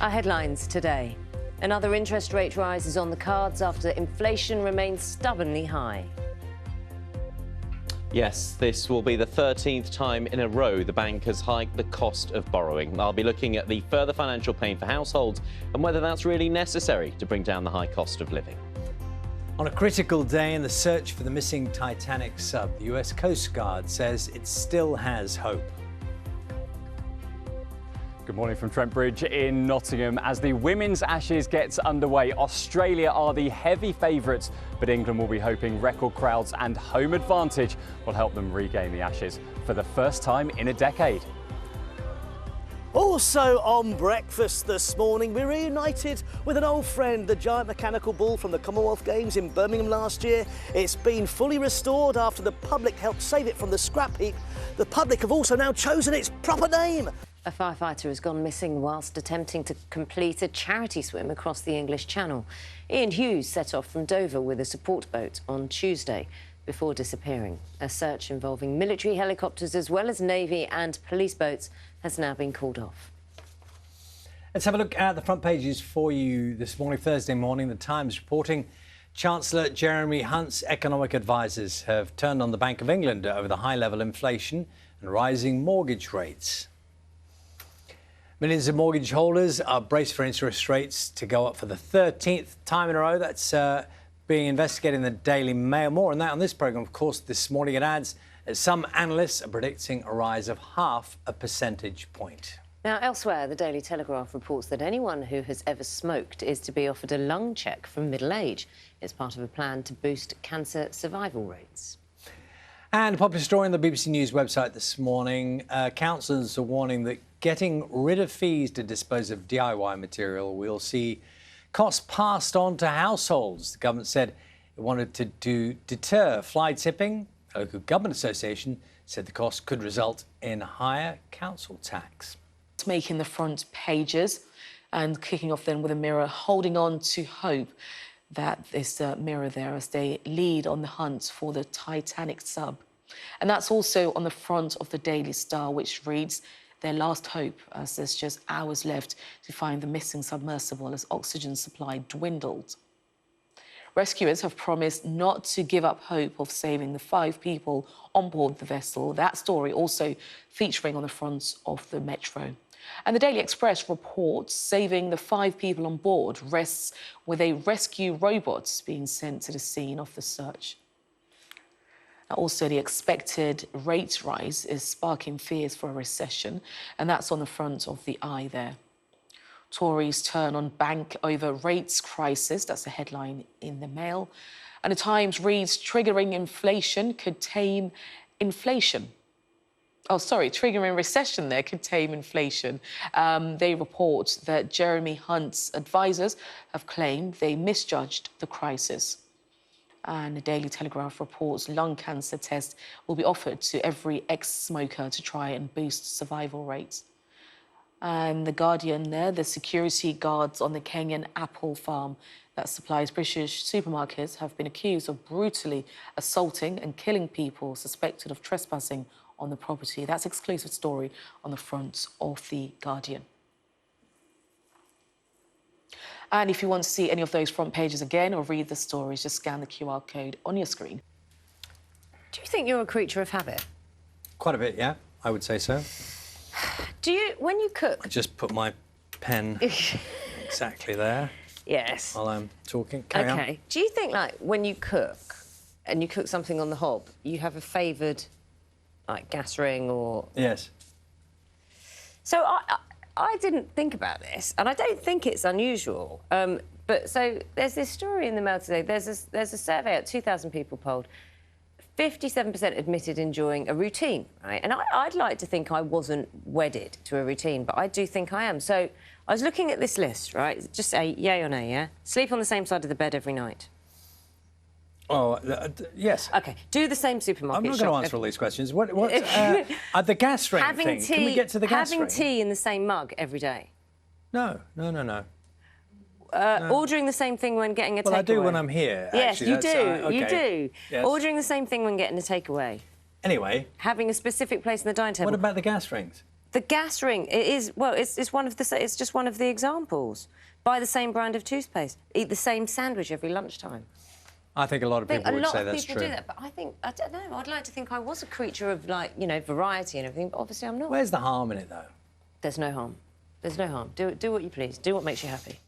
Our headlines today. Another interest rate rise is on the cards after inflation remains stubbornly high. Yes, this will be the 13th time in a row the bank has hiked the cost of borrowing. I'll be looking at the further financial pain for households and whether that's really necessary to bring down the high cost of living. On a critical day in the search for the missing Titanic sub, the US Coast Guard says it still has hope. Good morning from Trent Bridge in Nottingham. As the Women's Ashes gets underway, Australia are the heavy favourites, but England will be hoping record crowds and home advantage will help them regain the Ashes for the first time in a decade. Also on breakfast this morning, we reunited with an old friend, the giant mechanical bull from the Commonwealth Games in Birmingham last year. It's been fully restored after the public helped save it from the scrap heap. The public have also now chosen its proper name. A firefighter has gone missing whilst attempting to complete a charity swim across the English Channel. Ian Hughes set off from Dover with a support boat on Tuesday before disappearing. A search involving military helicopters as well as Navy and police boats has now been called off. Let's have a look at the front pages for you this morning, Thursday morning. The Times reporting Chancellor Jeremy Hunt's economic advisers have turned on the Bank of England over the high-level inflation and rising mortgage rates. Millions of mortgage holders are braced for interest rates to go up for the 13th time in a row. That's being investigated in the Daily Mail. More on that on this programme, of course, this morning. It adds that some analysts are predicting a rise of 0.5 percentage point. Now, elsewhere, the Daily Telegraph reports that anyone who has ever smoked is to be offered a lung check from middle age. It's part of a plan to boost cancer survival rates. And a popular story on the BBC News website this morning. Councillors are warning that getting rid of fees to dispose of DIY material will see costs passed on to households. The government said it wanted to deter fly tipping. A local government association said the cost could result in higher council tax. Making the front pages and kicking off then with a Mirror holding on to hope that this Mirror there as they lead on the hunt for the Titanic sub. And that's also on the front of the Daily Star, which reads, their last hope, as there's just hours left to find the missing submersible as oxygen supply dwindled. Rescuers have promised not to give up hope of saving the 5 people on board the vessel. That story also featuring on the front of the Metro. And the Daily Express reports saving the 5 people on board rests with a rescue robot being sent to the scene of the search. Now, also, the expected rate rise is sparking fears for a recession, and that's on the front of the Eye there. Tories turn on bank over rates crisis. That's a headline in the Mail. And the Times reads, triggering inflation could tame inflation. Triggering recession there could tame inflation. They report that Jeremy Hunt's advisers have claimed they misjudged the crisis. And the Daily Telegraph reports lung cancer tests will be offered to every ex-smoker to try and boost survival rates. And The Guardian there, the security guards on the Kenyan apple farm that supplies British supermarkets have been accused of brutally assaulting and killing people suspected of trespassing on the property. That's an exclusive story on the front of The Guardian. And if you want to see any of those front pages again or read the stories, just scan the QR code on your screen. Do you think you're a creature of habit? Quite a bit, yeah, I would say so. Do you, when you cook... I just put my pen exactly there. Yes. While I'm talking. Carry on. OK. Do you think, like, when you cook, and you cook something on the hob, you have a favoured, like, gas ring or... Yes. So I didn't think about this, and I don't think it's unusual. But so there's this story in the Mail today. There's a survey at 2,000 people polled. 57% admitted enjoying a routine, right? And I'd like to think I wasn't wedded to a routine, but I do think I am. So I was looking at this list, right? Just say yay or nay, yeah? Sleep on the same side of the bed every night. Oh, yes. OK. Do the same supermarket I'm not going to answer all these questions. What the gas ring thing. Can we get to the gas ring? Having tea in the same mug every day. No. Ordering the same thing when getting a takeaway. Well, I do when I'm here. Yes, actually. you do. Okay. You do. Yes. Ordering the same thing when getting a takeaway. Anyway. Having a specific place in the dining table. What about the gas rings? The gas ring, it is, well, it's just one of the examples. Buy the same brand of toothpaste. Eat the same sandwich every lunchtime. I think a lot of people would say that's true. A lot of people do that, but I don't know, I'd like to think I was a creature of, like, you know, variety and everything, but obviously I'm not. Where's the harm in it, though? There's no harm. There's no harm. Do what you please. Do what makes you happy.